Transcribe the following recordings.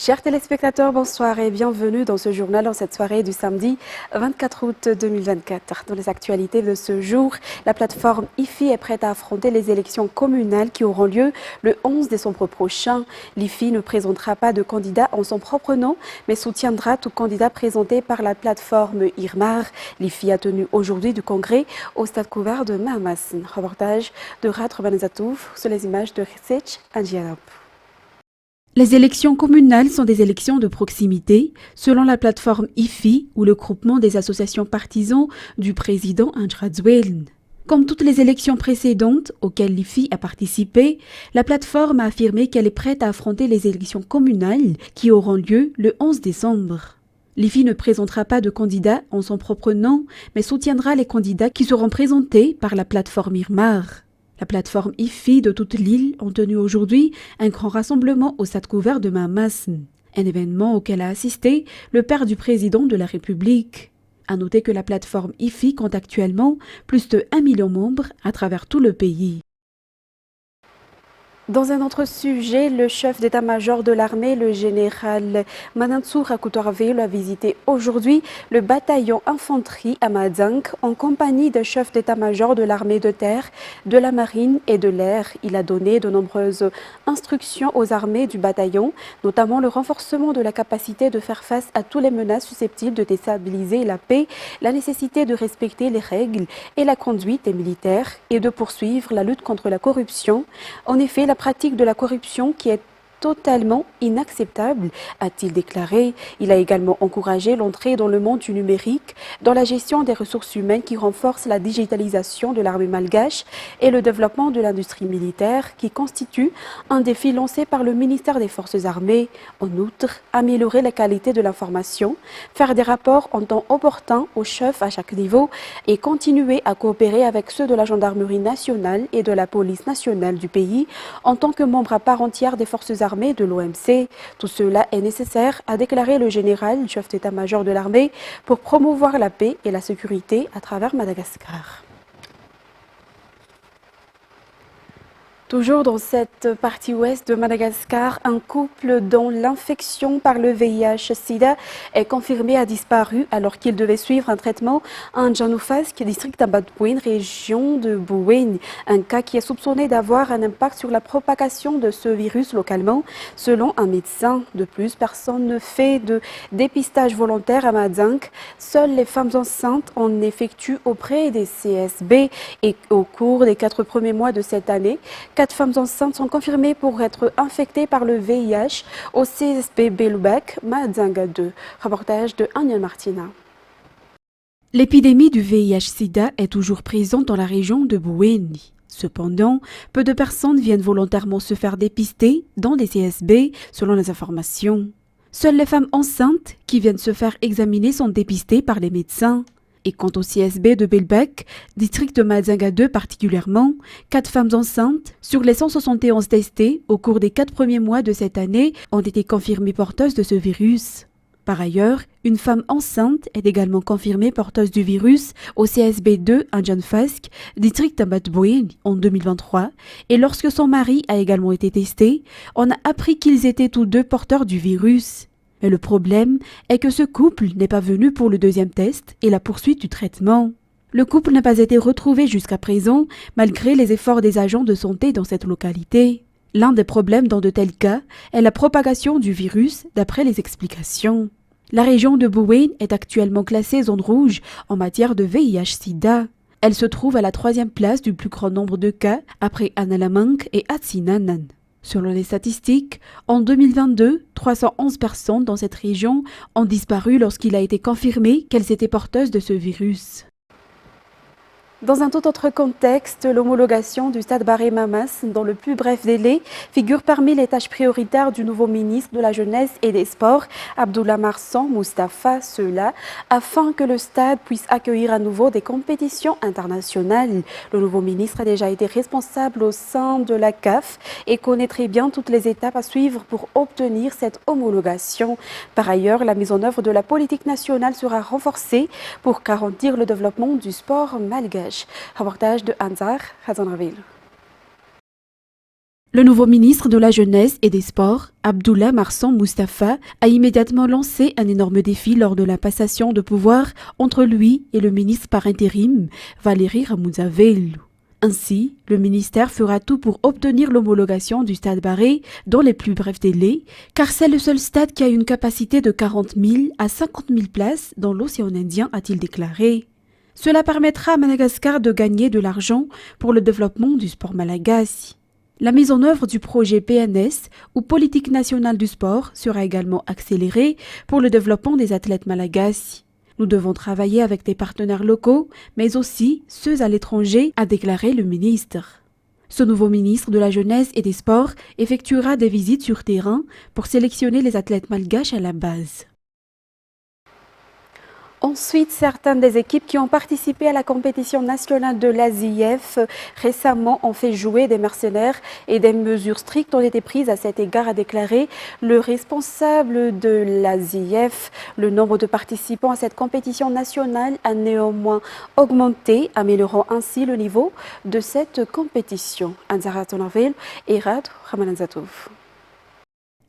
Chers téléspectateurs, bonsoir et bienvenue dans ce journal en cette soirée du samedi 24 août 2024. Dans les actualités de ce jour, la plateforme IFI est prête à affronter les élections communales qui auront lieu le 11 décembre prochain. L'IFI ne présentera pas de candidat en son propre nom, mais soutiendra tout candidat présenté par la plateforme IRMAR. L'IFI a tenu aujourd'hui du congrès au stade couvert de Mahamas. Reportage de Ratre Banazatouf sur les images de Ritsech Angiarap. Les élections communales sont des élections de proximité, selon la plateforme IFI ou le groupement des associations partisans du président Andrzej. Comme toutes les élections précédentes auxquelles l'IFI a participé, la plateforme a affirmé qu'elle est prête à affronter les élections communales qui auront lieu le 11 décembre. L'IFI ne présentera pas de candidat en son propre nom, mais soutiendra les candidats qui seront présentés par la plateforme IRMAR. La plateforme IFI de toute l'île ont tenu aujourd'hui un grand rassemblement au stade couvert de Mahamas, un événement auquel a assisté le père du président de la République. À noter que la plateforme IFI compte actuellement plus de 1 million de membres à travers tout le pays. Dans un autre sujet, le chef d'état-major de l'armée, le général Mansour Akoutourville, a visité aujourd'hui le bataillon infanterie à Madzang en compagnie des chefs d'état-major de l'armée de terre, de la marine et de l'air. Il a donné de nombreuses instructions aux armées du bataillon, notamment le renforcement de la capacité de faire face à toutes les menaces susceptibles de déstabiliser la paix, la nécessité de respecter les règles et la conduite des militaires et de poursuivre la lutte contre la corruption. En effet, la pratique de la corruption qui est totalement inacceptable, a-t-il déclaré. Il a également encouragé l'entrée dans le monde du numérique, dans la gestion des ressources humaines qui renforce la digitalisation de l'armée malgache et le développement de l'industrie militaire qui constitue un défi lancé par le ministère des Forces armées. En outre, améliorer la qualité de l'information, faire des rapports en temps opportun aux chefs à chaque niveau et continuer à coopérer avec ceux de la gendarmerie nationale et de la police nationale du pays en tant que membre à part entière des Forces armées de l'OMC. Tout cela est nécessaire, a déclaré le général, chef d'état-major de l'armée, pour promouvoir la paix et la sécurité à travers Madagascar. Toujours dans cette partie ouest de Madagascar, un couple dont l'infection par le VIH-Sida est confirmée a disparu alors qu'il devait suivre un traitement à Djanoufasque, district d'Ambadouine, région de Bouéne. Un cas qui est soupçonné d'avoir un impact sur la propagation de ce virus localement, selon un médecin. De plus, personne ne fait de dépistage volontaire à Madzang. Seules les femmes enceintes en effectuent auprès des CSB et au cours des 4 premiers mois de cette année, 4 femmes enceintes sont confirmées pour être infectées par le VIH au CSB Beloubek, Madzanga 2. Reportage de Anya Martina. L'épidémie du VIH-Sida est toujours présente dans la région de Bouéne. Cependant, peu de personnes viennent volontairement se faire dépister dans les CSB, selon les informations. Seules les femmes enceintes qui viennent se faire examiner sont dépistées par les médecins. Et quant au CSB de Belbek, district de Madzanga 2 particulièrement, 4 femmes enceintes sur les 171 testées au cours des 4 premiers mois de cette année ont été confirmées porteuses de ce virus. Par ailleurs, une femme enceinte est également confirmée porteuse du virus au CSB 2 à Djanoufasque, district d'Ambadouine en 2023, et lorsque son mari a également été testé, on a appris qu'ils étaient tous deux porteurs du virus. Mais le problème est que ce couple n'est pas venu pour le deuxième test et la poursuite du traitement. Le couple n'a pas été retrouvé jusqu'à présent, malgré les efforts des agents de santé dans cette localité. L'un des problèmes dans de tels cas est la propagation du virus, d'après les explications. La région de Bouéne est actuellement classée zone rouge en matière de VIH-Sida. Elle se trouve à la 3e place du plus grand nombre de cas, après Annalamanque et Atsinanan. Selon les statistiques, en 2022, 311 personnes dans cette région ont disparu lorsqu'il a été confirmé qu'elles étaient porteuses de ce virus. Dans un tout autre contexte, l'homologation du stade Barré Mahamas dans le plus bref délai figure parmi les tâches prioritaires du nouveau ministre de la Jeunesse et des Sports, Abdullah Marsan Mustafa, cela afin que le stade puisse accueillir à nouveau des compétitions internationales. Le nouveau ministre a déjà été responsable au sein de la CAF et connaît très bien toutes les étapes à suivre pour obtenir cette homologation. Par ailleurs, la mise en œuvre de la politique nationale sera renforcée pour garantir le développement du sport malgache. Reportage de Anzar Khazanraville. Le nouveau ministre de la Jeunesse et des Sports, Abdullah Marsan Mustafa, a immédiatement lancé un énorme défi lors de la passation de pouvoir entre lui et le ministre par intérim, Valérie Ramoudzavelou. Ainsi, le ministère fera tout pour obtenir l'homologation du stade Barré dans les plus brefs délais, car c'est le seul stade qui a une capacité de 40 000 à 50 000 places dans l'océan Indien, a-t-il déclaré. Cela permettra à Madagascar de gagner de l'argent pour le développement du sport malagasy. La mise en œuvre du projet PNS, ou Politique nationale du sport, sera également accélérée pour le développement des athlètes malagasy. Nous devons travailler avec des partenaires locaux, mais aussi ceux à l'étranger, a déclaré le ministre. Ce nouveau ministre de la Jeunesse et des Sports effectuera des visites sur terrain pour sélectionner les athlètes malgaches à la base. Ensuite, certaines des équipes qui ont participé à la compétition nationale de l'ASIF récemment ont fait jouer des mercenaires et des mesures strictes ont été prises à cet égard, a déclaré le responsable de l'ASIF. Le nombre de participants à cette compétition nationale a néanmoins augmenté, améliorant ainsi le niveau de cette compétition. Anzara Tonaville et Rad Ramananzatov.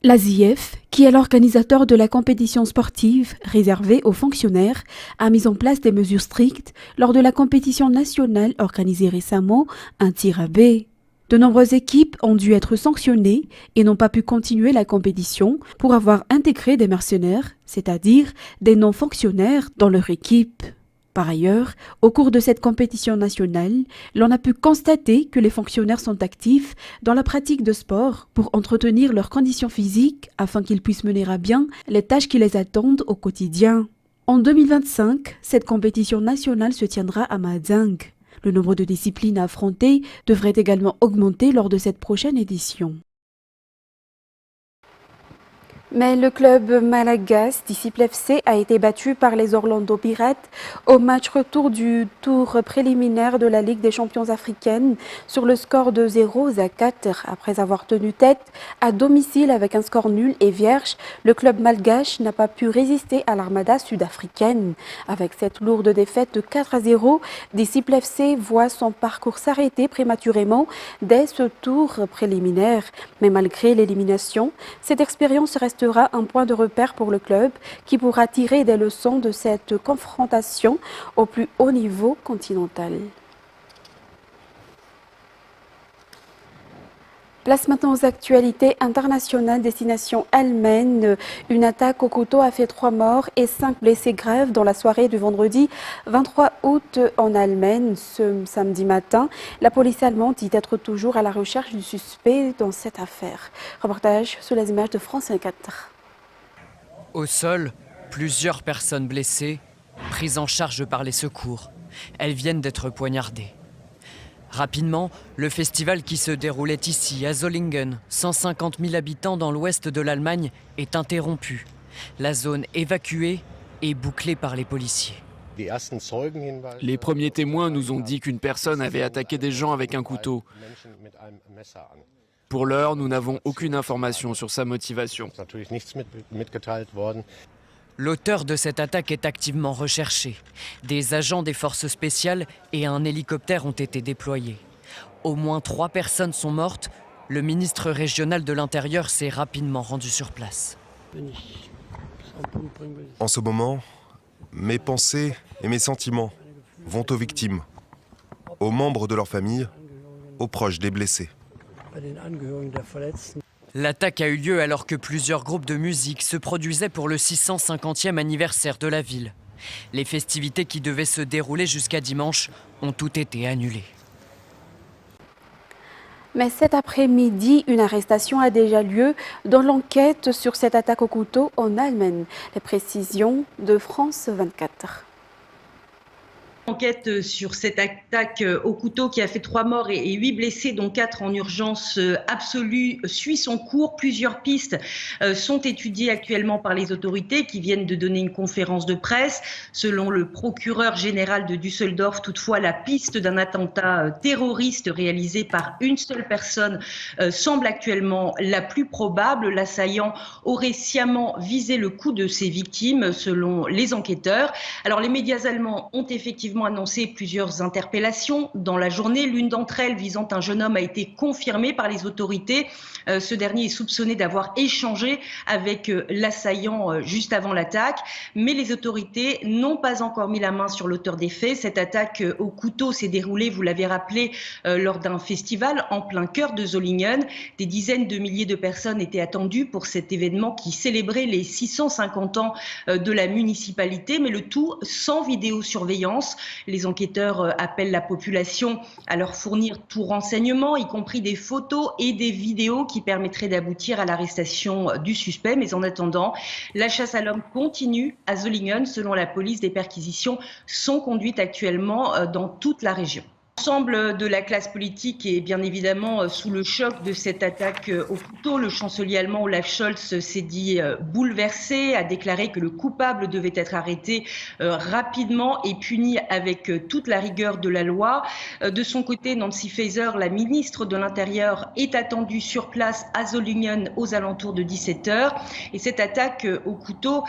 L'ASIF, qui est l'organisateur de la compétition sportive réservée aux fonctionnaires, a mis en place des mesures strictes lors de la compétition nationale organisée récemment, un tir à B. De nombreuses équipes ont dû être sanctionnées et n'ont pas pu continuer la compétition pour avoir intégré des mercenaires, c'est-à-dire des non-fonctionnaires, dans leur équipe. Par ailleurs, au cours de cette compétition nationale, l'on a pu constater que les fonctionnaires sont actifs dans la pratique de sport pour entretenir leurs conditions physiques afin qu'ils puissent mener à bien les tâches qui les attendent au quotidien. En 2025, cette compétition nationale se tiendra à Mahajang. Le nombre de disciplines à affronter devrait également augmenter lors de cette prochaine édition. Mais le club malagasy Disciple FC a été battu par les Orlando Pirates au match retour du tour préliminaire de la Ligue des champions africaine sur le score de 0-4. Après avoir tenu tête à domicile avec un score nul et vierge, le club malgache n'a pas pu résister à l'armada sud-africaine. Avec cette lourde défaite de 4-0, Disciple FC voit son parcours s'arrêter prématurément dès ce tour préliminaire. Mais malgré l'élimination, cette expérience restera un point de repère pour le club qui pourra tirer des leçons de cette confrontation au plus haut niveau continental. Place maintenant aux actualités internationales. Destination Allemagne. Une attaque au couteau a fait 3 morts et 5 blessés graves dans la soirée du vendredi 23 août en Allemagne. Ce samedi matin, la police allemande dit être toujours à la recherche du suspect dans cette affaire. Reportage sur les images de France 24. Au sol, plusieurs personnes blessées, prises en charge par les secours. Elles viennent d'être poignardées. Rapidement, le festival qui se déroulait ici, à Solingen, 150 000 habitants dans l'ouest de l'Allemagne, est interrompu. La zone évacuée et bouclée par les policiers. Les premiers témoins nous ont dit qu'une personne avait attaqué des gens avec un couteau. Pour l'heure, nous n'avons aucune information sur sa motivation. L'auteur de cette attaque est activement recherché. Des agents des forces spéciales et un hélicoptère ont été déployés. Au moins 3 personnes sont mortes. Le ministre régional de l'Intérieur s'est rapidement rendu sur place. En ce moment, mes pensées et mes sentiments vont aux victimes, aux membres de leur famille, aux proches des blessés. L'attaque a eu lieu alors que plusieurs groupes de musique se produisaient pour le 650e anniversaire de la ville. Les festivités qui devaient se dérouler jusqu'à dimanche ont toutes été annulées. Mais cet après-midi, une arrestation a déjà lieu dans l'enquête sur cette attaque au couteau en Allemagne. Les précisions de France 24. Enquête sur cette attaque au couteau qui a fait 3 morts et 8 blessés, dont 4 en urgence absolue, suit son cours. Plusieurs pistes sont étudiées actuellement par les autorités qui viennent de donner une conférence de presse. Selon le procureur général de Düsseldorf, toutefois, la piste d'un attentat terroriste réalisé par une seule personne semble actuellement la plus probable. L'assaillant aurait sciemment visé le cou de ses victimes, selon les enquêteurs. Alors, les médias allemands ont effectivement effectivement annoncé plusieurs interpellations dans la journée. L'une d'entre elles visant un jeune homme a été confirmée par les autorités. Ce dernier est soupçonné d'avoir échangé avec l'assaillant juste avant l'attaque. Mais les autorités n'ont pas encore mis la main sur l'auteur des faits. Cette attaque au couteau s'est déroulée, vous l'avez rappelé, lors d'un festival en plein cœur de Solingen. Des dizaines de milliers de personnes étaient attendues pour cet événement qui célébrait les 650 ans de la municipalité, mais le tout sans vidéosurveillance. Les enquêteurs appellent la population à leur fournir tout renseignement, y compris des photos et des vidéos qui permettraient d'aboutir à l'arrestation du suspect. Mais en attendant, la chasse à l'homme continue à Solingen. Selon la police, des perquisitions sont conduites actuellement dans toute la région. L'ensemble de la classe politique est bien évidemment sous le choc de cette attaque au couteau. Le chancelier allemand Olaf Scholz s'est dit bouleversé, a déclaré que le coupable devait être arrêté rapidement et puni avec toute la rigueur de la loi. De son côté, Nancy Faeser, la ministre de l'Intérieur, est attendue sur place à Solingen aux alentours de 17h. Et cette attaque au couteau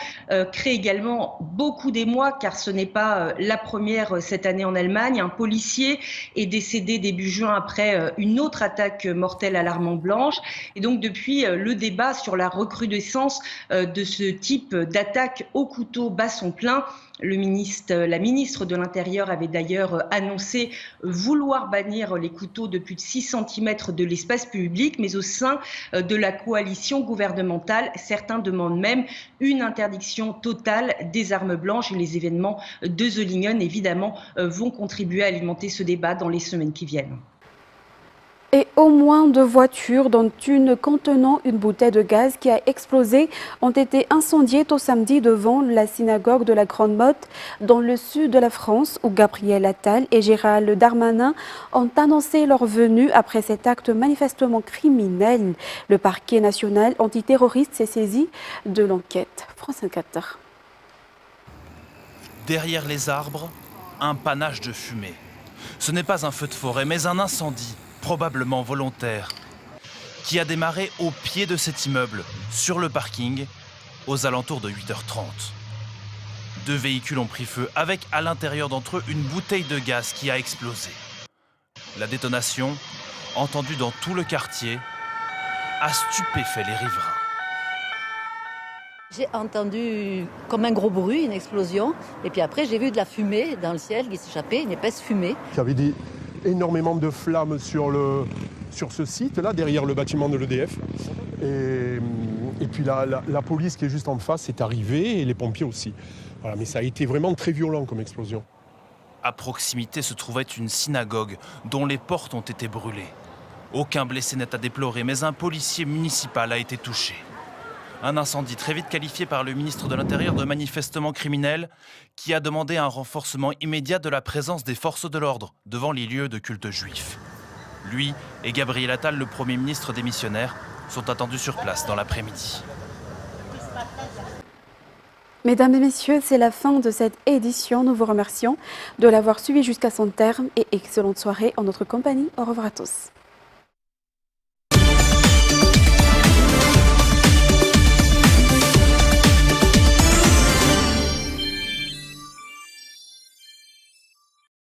crée également beaucoup d'émoi, car ce n'est pas la première cette année en Allemagne. Un policier est décédé début juin après une autre attaque mortelle à l'arme blanche. Et donc depuis, le débat sur la recrudescence de ce type d'attaque au couteau bat son plein. La ministre de l'Intérieur avait d'ailleurs annoncé vouloir bannir les couteaux de plus de 6 cm de l'espace public, mais au sein de la coalition gouvernementale, certains demandent même une interdiction totale des armes blanches. Et les événements de Solingen, évidemment, vont contribuer à alimenter ce débat dans les semaines qui viennent. Et au moins 2 voitures, dont une contenant une bouteille de gaz qui a explosé, ont été incendiées au samedi devant la synagogue de la Grande Motte, dans le sud de la France, où Gabriel Attal et Gérald Darmanin ont annoncé leur venue après cet acte manifestement criminel. Le parquet national antiterroriste s'est saisi de l'enquête. France 24. Derrière les arbres, un panache de fumée. Ce n'est pas un feu de forêt, mais un incendie, probablement volontaire, qui a démarré au pied de cet immeuble, sur le parking, aux alentours de 8h30. 2 véhicules ont pris feu, avec à l'intérieur d'entre eux une bouteille de gaz qui a explosé. La détonation, entendue dans tout le quartier, a stupéfait les riverains. J'ai entendu comme un gros bruit, une explosion, et puis après j'ai vu de la fumée dans le ciel qui s'échappait, une épaisse fumée. Il y avait énormément de flammes sur ce site-là, derrière le bâtiment de l'EDF. Et puis la police qui est juste en face est arrivée, et les pompiers aussi. Voilà, mais ça a été vraiment très violent comme explosion. À proximité se trouvait une synagogue dont les portes ont été brûlées. Aucun blessé n'est à déplorer, mais un policier municipal a été touché. Un incendie très vite qualifié par le ministre de l'Intérieur de manifestement criminel, qui a demandé un renforcement immédiat de la présence des forces de l'ordre devant les lieux de culte juifs. Lui et Gabriel Attal, le Premier ministre démissionnaire, sont attendus sur place dans l'après-midi. Mesdames et messieurs, c'est la fin de cette édition. Nous vous remercions de l'avoir suivi jusqu'à son terme et excellente soirée en notre compagnie. Au revoir à tous.